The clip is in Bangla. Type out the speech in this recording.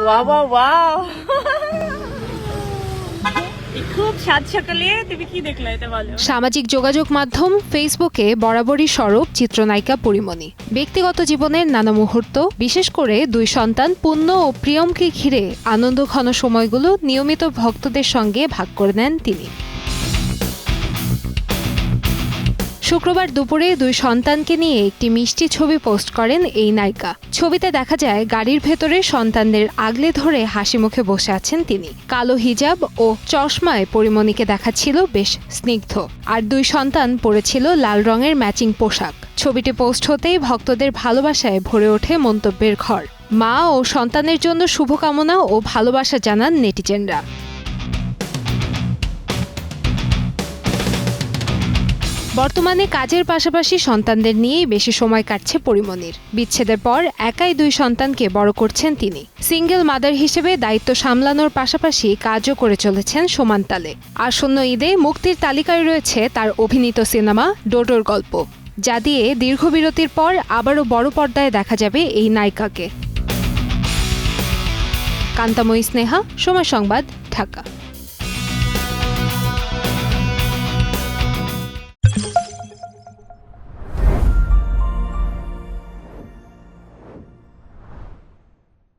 ওয়াও ওয়াও ওয়াও খুব সাত সকালে তুমি কি দেখলে এটা বলো। সামাজিক যোগাযোগ মাধ্যম ফেসবুকে বরাবরই সরব চিত্রনায়িকা পরিমণি। ব্যক্তিগত জীবনের নানা মুহূর্ত, বিশেষ করে দুই সন্তান পুণ্য ও প্রিয়মকে ঘিরে আনন্দঘন সময়গুলো নিয়মিত ভক্তদের সঙ্গে ভাগ করে নেন তিনি। শুক্রবার দুপুরে দুই সন্তানকে নিয়ে একটি মিষ্টি ছবি পোস্ট করেন এই নায়িকা। ছবিতে দেখা যায় গাড়ির ভেতরে সন্তানদের আগলে ধরে হাসি মুখে বসে আছেন তিনি। কালো হিজাব ও চশমায় পরিমণিকে দেখাচ্ছিল বেশ স্নিগ্ধ, আর দুই সন্তান পরেছিল লাল রঙের ম্যাচিং পোশাক। ছবিটি পোস্ট হতেই ভক্তদের ভালোবাসায় ভরে ওঠে মন্তব্যের ঘর। মা ও সন্তানের জন্য শুভকামনা ও ভালোবাসা জানান নেটিজেনরা। বর্তমানে কাজের পাশাপাশি সন্তানদের নিয়েই বেশি সময় কাটছে পরিমণির। বিচ্ছেদের পর একাই দুই সন্তানকে বড় করছেন তিনি। সিঙ্গেল মাদার হিসেবে দায়িত্ব সামলানোর পাশাপাশি কাজও করে চলেছেন সমান তালে। আসন্ন ঈদে মুক্তির তালিকায় রয়েছে তার অভিনীত সিনেমা ডোডোর গল্প, যা দিয়ে দীর্ঘ বিরতির পর আবারও বড় পর্দায় দেখা যাবে এই নায়িকাকে। কান্তাময়ী স্নেহা, সময় সংবাদ, ঢাকা।